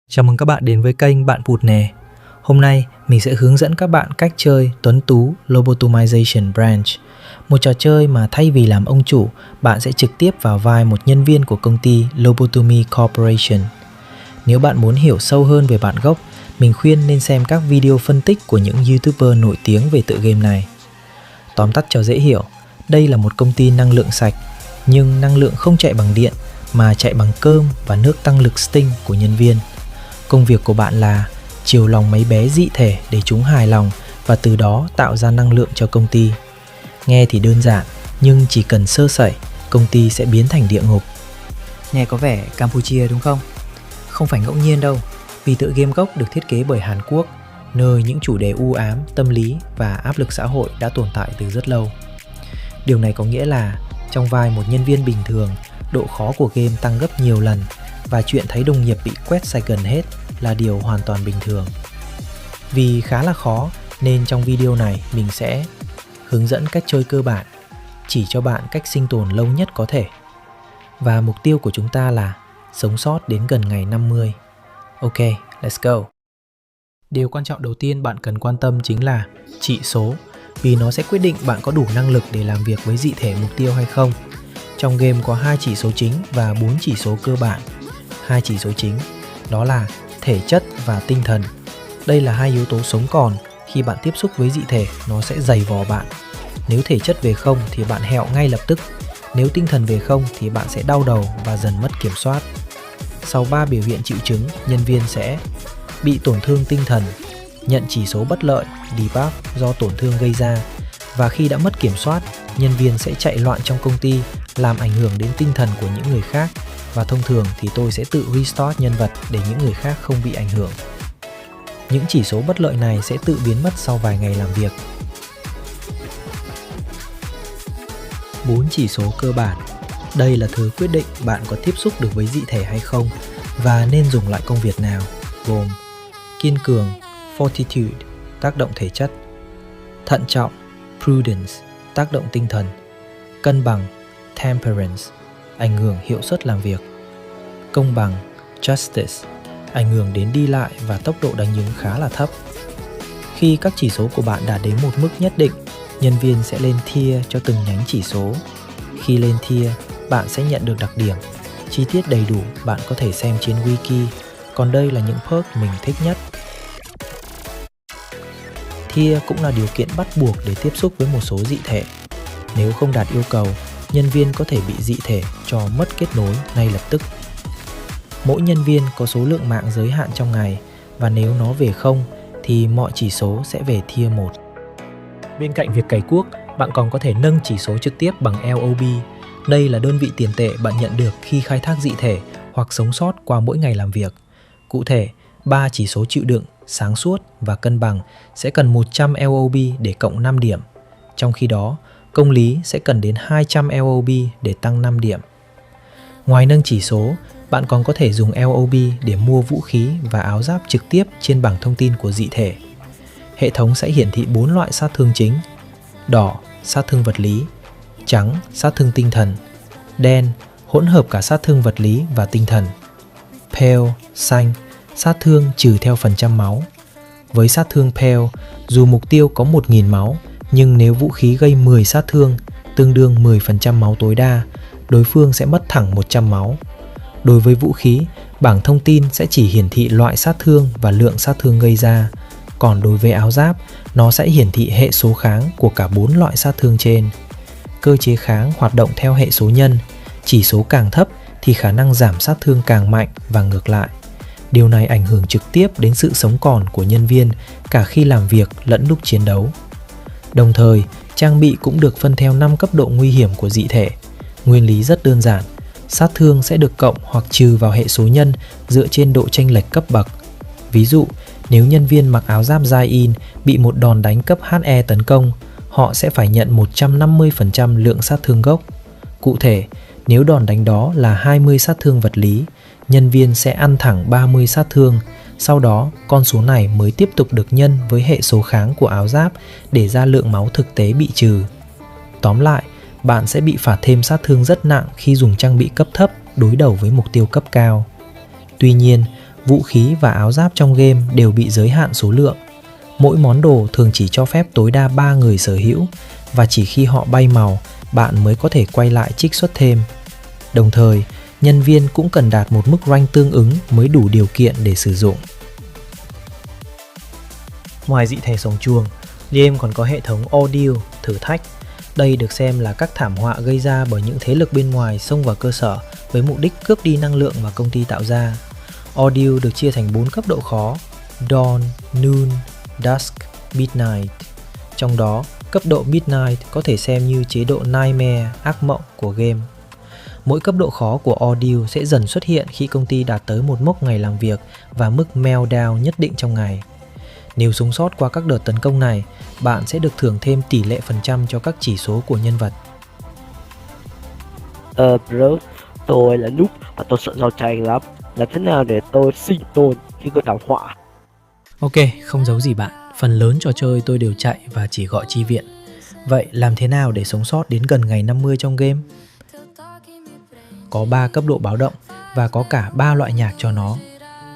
Chào mừng các bạn đến với kênh Bạn Pụt Nè. Hôm nay mình sẽ hướng dẫn các bạn cách chơi Tuấn Tú Lobotomization Branch, một trò chơi mà thay vì làm ông chủ, bạn sẽ trực tiếp vào vai một nhân viên của công ty Lobotomy Corporation. Nếu bạn muốn hiểu sâu hơn về bản gốc, mình khuyên nên xem các video phân tích của những YouTuber nổi tiếng về tựa game này. Tóm tắt cho dễ hiểu, đây là một công ty năng lượng sạch, nhưng năng lượng không chạy bằng điện mà chạy bằng cơm và nước tăng lực Sting của nhân viên. Công việc của bạn là chiều lòng mấy bé dị thể để chúng hài lòng và từ đó tạo ra năng lượng cho công ty. Nghe thì đơn giản, nhưng chỉ cần sơ sẩy, công ty sẽ biến thành địa ngục. Nghe có vẻ Campuchia đúng không? Không phải ngẫu nhiên đâu, vì tựa game gốc được thiết kế bởi Hàn Quốc, nơi những chủ đề u ám, tâm lý và áp lực xã hội đã tồn tại từ rất lâu. Điều này có nghĩa là trong vai một nhân viên bình thường, độ khó của game tăng gấp nhiều lần và chuyện thấy đồng nghiệp bị quét sạch gần hết là điều hoàn toàn bình thường. Vì khá là khó nên trong video này mình sẽ hướng dẫn cách chơi cơ bản, chỉ cho bạn cách sinh tồn lâu nhất có thể. Và mục tiêu của chúng ta là sống sót đến gần ngày 50. Ok, let's go. Điều quan trọng đầu tiên bạn cần quan tâm chính là trị số, vì nó sẽ quyết định bạn có đủ năng lực để làm việc với dị thể mục tiêu hay không. Trong game có 2 chỉ số chính và 4 chỉ số cơ bản. 2 chỉ số chính đó là thể chất và tinh thần. Đây là 2 yếu tố sống còn, khi bạn tiếp xúc với dị thể nó sẽ giày vò bạn. Nếu thể chất về 0 thì bạn hẹo ngay lập tức. Nếu tinh thần về 0 thì bạn sẽ đau đầu và dần mất kiểm soát. Sau 3 biểu hiện triệu chứng, nhân viên sẽ bị tổn thương tinh thần, nhận chỉ số bất lợi debuff do tổn thương gây ra, và khi đã mất kiểm soát, nhân viên sẽ chạy loạn trong công ty, làm ảnh hưởng đến tinh thần của những người khác, và thông thường thì tôi sẽ tự restart nhân vật để những người khác không bị ảnh hưởng. Những chỉ số bất lợi này sẽ tự biến mất sau vài ngày làm việc. 4 chỉ số cơ bản. Đây là thứ quyết định bạn có tiếp xúc được với dị thể hay không và nên dùng lại công việc nào, gồm kiên cường, fortitude, tác động thể chất, thận trọng, prudence, tác động tinh thần, cân bằng, temperance, ảnh hưởng hiệu suất làm việc, công bằng, justice, ảnh hưởng đến đi lại và tốc độ đánh nhúng khá là thấp. Khi các chỉ số của bạn đạt đến một mức nhất định, nhân viên sẽ lên tier cho từng nhánh chỉ số. Khi lên tier, bạn sẽ nhận được đặc điểm. Chi tiết đầy đủ bạn có thể xem trên wiki, còn đây là những perk mình thích nhất. Tier cũng là điều kiện bắt buộc để tiếp xúc với một số dị thể. Nếu không đạt yêu cầu, nhân viên có thể bị dị thể cho mất kết nối ngay lập tức. Mỗi nhân viên có số lượng mạng giới hạn trong ngày, và nếu nó về 0 thì mọi chỉ số sẽ về tier 1. Bên cạnh việc cày cuốc, bạn còn có thể nâng chỉ số trực tiếp bằng LOB. Đây là đơn vị tiền tệ bạn nhận được khi khai thác dị thể hoặc sống sót qua mỗi ngày làm việc. Cụ thể, 3 chỉ số chịu đựng, sáng suốt và cân bằng sẽ cần 100 LOB để cộng 5 điểm. Trong khi đó, công lý sẽ cần đến 200 LOB để tăng 5 điểm. Ngoài nâng chỉ số, bạn còn có thể dùng LOB để mua vũ khí và áo giáp trực tiếp trên bảng thông tin của dị thể. Hệ thống sẽ hiển thị 4 loại sát thương chính: đỏ, sát thương vật lý; trắng, sát thương tinh thần; đen, hỗn hợp cả sát thương vật lý và tinh thần; pale, xanh, sát thương trừ theo phần trăm máu. Với sát thương pale, dù mục tiêu có 1.000 máu, nhưng nếu vũ khí gây 10 sát thương, tương đương 10% máu tối đa, đối phương sẽ mất thẳng 100 máu. Đối với vũ khí, bảng thông tin sẽ chỉ hiển thị loại sát thương và lượng sát thương gây ra. Còn đối với áo giáp, nó sẽ hiển thị hệ số kháng của cả 4 loại sát thương trên. Cơ chế kháng hoạt động theo hệ số nhân, chỉ số càng thấp thì khả năng giảm sát thương càng mạnh và ngược lại. Điều này ảnh hưởng trực tiếp đến sự sống còn của nhân viên cả khi làm việc lẫn lúc chiến đấu. Đồng thời, trang bị cũng được phân theo 5 cấp độ nguy hiểm của dị thể. Nguyên lý rất đơn giản, sát thương sẽ được cộng hoặc trừ vào hệ số nhân dựa trên độ chênh lệch cấp bậc. Ví dụ, nếu nhân viên mặc áo giáp Zain bị một đòn đánh cấp HE tấn công, họ sẽ phải nhận 150% lượng sát thương gốc. Cụ thể, nếu đòn đánh đó là 20 sát thương vật lý, nhân viên sẽ ăn thẳng 30 sát thương. Sau đó, con số này mới tiếp tục được nhân với hệ số kháng của áo giáp để ra lượng máu thực tế bị trừ. Tóm lại, bạn sẽ bị phạt thêm sát thương rất nặng khi dùng trang bị cấp thấp đối đầu với mục tiêu cấp cao. Tuy nhiên, Vũ khí và áo giáp trong game đều bị giới hạn số lượng. Mỗi món đồ thường chỉ cho phép tối đa 3 người sở hữu, và chỉ khi họ bay màu, bạn mới có thể quay lại trích xuất thêm. Đồng thời, nhân viên cũng cần đạt một mức rank tương ứng mới đủ điều kiện để sử dụng. Ngoài dị thể sống chuồng, game còn có hệ thống ordeal, thử thách. Đây được xem là các thảm họa gây ra bởi những thế lực bên ngoài xông vào cơ sở với mục đích cướp đi năng lượng mà công ty tạo ra. Ordeal được chia thành 4 cấp độ khó: Dawn, Noon, Dusk, Midnight. Trong đó, cấp độ Midnight có thể xem như chế độ Nightmare, ác mộng của game. Mỗi cấp độ khó của Ordeal sẽ dần xuất hiện khi công ty đạt tới một mốc ngày làm việc và mức meltdown nhất định trong ngày. Nếu sống sót qua các đợt tấn công này, bạn sẽ được thưởng thêm tỷ lệ phần trăm cho các chỉ số của nhân vật. Bro, tôi là Noob và tôi sợ giao tranh lắm. Làm thế nào để tôi sinh tồn khi có thảm họa? Ok, không giấu gì bạn. Phần lớn trò chơi tôi đều chạy và chỉ gọi chi viện. Vậy làm thế nào để sống sót đến gần ngày 50 trong game? Có 3 cấp độ báo động và có cả 3 loại nhạc cho nó.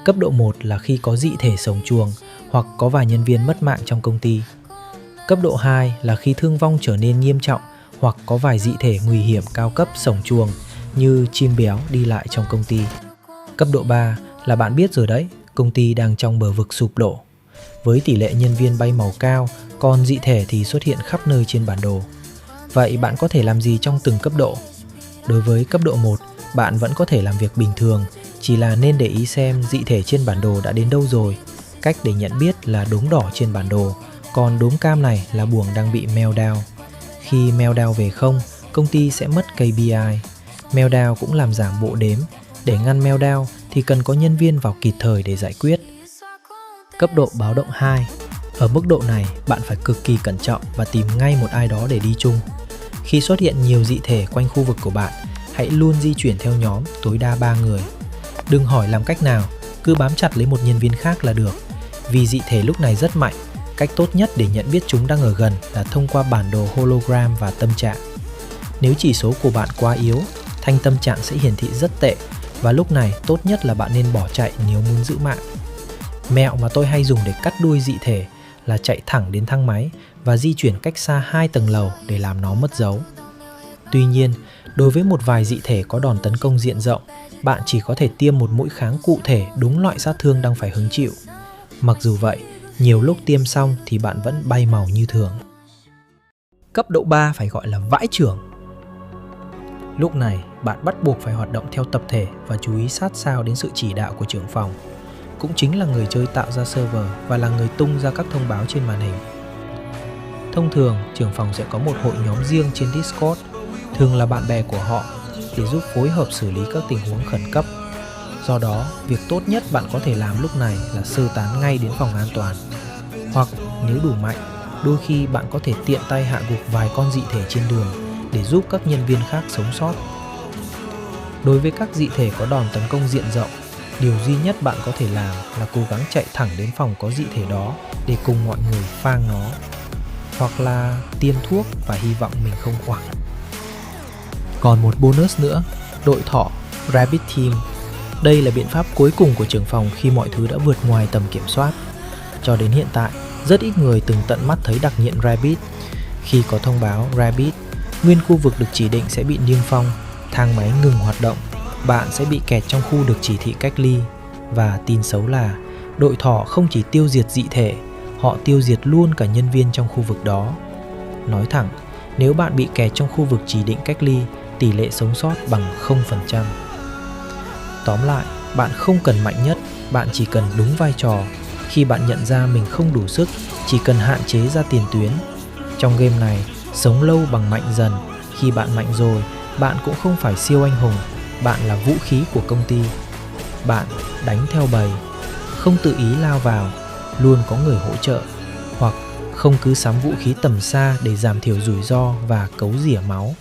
Cấp độ 1 là khi có dị thể sống chuồng hoặc có vài nhân viên mất mạng trong công ty. Cấp độ 2 là khi thương vong trở nên nghiêm trọng hoặc có vài dị thể nguy hiểm cao cấp sống chuồng như chim béo đi lại trong công ty. Cấp độ 3 là bạn biết rồi đấy, công ty đang trong bờ vực sụp đổ. Với tỷ lệ nhân viên bay màu cao, còn dị thể thì xuất hiện khắp nơi trên bản đồ. Vậy bạn có thể làm gì trong từng cấp độ? Đối với cấp độ 1, bạn vẫn có thể làm việc bình thường, chỉ là nên để ý xem dị thể trên bản đồ đã đến đâu rồi. Cách để nhận biết là đốm đỏ trên bản đồ, còn đốm cam này là buồng đang bị meltdown. Khi meltdown về không, công ty sẽ mất KPI. Meltdown cũng làm giảm bộ đếm. Để ngăn meltdown thì cần có nhân viên vào kịp thời để giải quyết. Cấp độ báo động 2. Ở mức độ này, bạn phải cực kỳ cẩn trọng và tìm ngay một ai đó để đi chung. Khi xuất hiện nhiều dị thể quanh khu vực của bạn, hãy luôn di chuyển theo nhóm tối đa 3 người. Đừng hỏi làm cách nào, cứ bám chặt lấy một nhân viên khác là được. Vì dị thể lúc này rất mạnh, cách tốt nhất để nhận biết chúng đang ở gần là thông qua bản đồ hologram và tâm trạng. Nếu chỉ số của bạn quá yếu, thanh tâm trạng sẽ hiển thị rất tệ, và lúc này tốt nhất là bạn nên bỏ chạy nếu muốn giữ mạng. Mẹo mà tôi hay dùng để cắt đuôi dị thể là chạy thẳng đến thang máy và di chuyển cách xa 2 tầng lầu để làm nó mất dấu. Tuy nhiên, đối với một vài dị thể có đòn tấn công diện rộng, bạn chỉ có thể tiêm một mũi kháng cụ thể đúng loại sát thương đang phải hứng chịu. Mặc dù vậy, nhiều lúc tiêm xong thì bạn vẫn bay màu như thường. Cấp độ 3 phải gọi là vãi chưởng. Lúc này, bạn bắt buộc phải hoạt động theo tập thể và chú ý sát sao đến sự chỉ đạo của trưởng phòng, cũng chính là người chơi tạo ra server và là người tung ra các thông báo trên màn hình. Thông thường, trưởng phòng sẽ có một hội nhóm riêng trên Discord, thường là bạn bè của họ, để giúp phối hợp xử lý các tình huống khẩn cấp. Do đó, việc tốt nhất bạn có thể làm lúc này là sơ tán ngay đến phòng an toàn. Hoặc nếu đủ mạnh, đôi khi bạn có thể tiện tay hạ gục vài con dị thể trên đường để giúp các nhân viên khác sống sót. Đối với các dị thể có đòn tấn công diện rộng, điều duy nhất bạn có thể làm là cố gắng chạy thẳng đến phòng có dị thể đó để cùng mọi người phang nó, hoặc là tiêm thuốc và hy vọng mình không hoảng. Còn một bonus nữa, đội thỏ Rabbit Team. Đây là biện pháp cuối cùng của trưởng phòng khi mọi thứ đã vượt ngoài tầm kiểm soát. Cho đến hiện tại, rất ít người từng tận mắt thấy đặc nhiệm Rabbit. Khi có thông báo Rabbit, nguyên khu vực được chỉ định sẽ bị niêm phong, thang máy ngừng hoạt động, bạn sẽ bị kẹt trong khu được chỉ thị cách ly. Và tin xấu là đội thỏ không chỉ tiêu diệt dị thể, họ tiêu diệt luôn cả nhân viên trong khu vực đó. Nói thẳng, nếu bạn bị kẹt trong khu vực chỉ định cách ly, tỷ lệ sống sót bằng 0%. Tóm lại, bạn không cần mạnh nhất, bạn chỉ cần đúng vai trò. Khi bạn nhận ra mình không đủ sức, chỉ cần hạn chế ra tiền tuyến. Trong game này, sống lâu bằng mạnh dần. Khi bạn mạnh rồi, bạn cũng không phải siêu anh hùng, bạn là vũ khí của công ty. Bạn đánh theo bầy, không tự ý lao vào, luôn có người hỗ trợ, hoặc không cứ sắm vũ khí tầm xa để giảm thiểu rủi ro và cấu rỉa máu.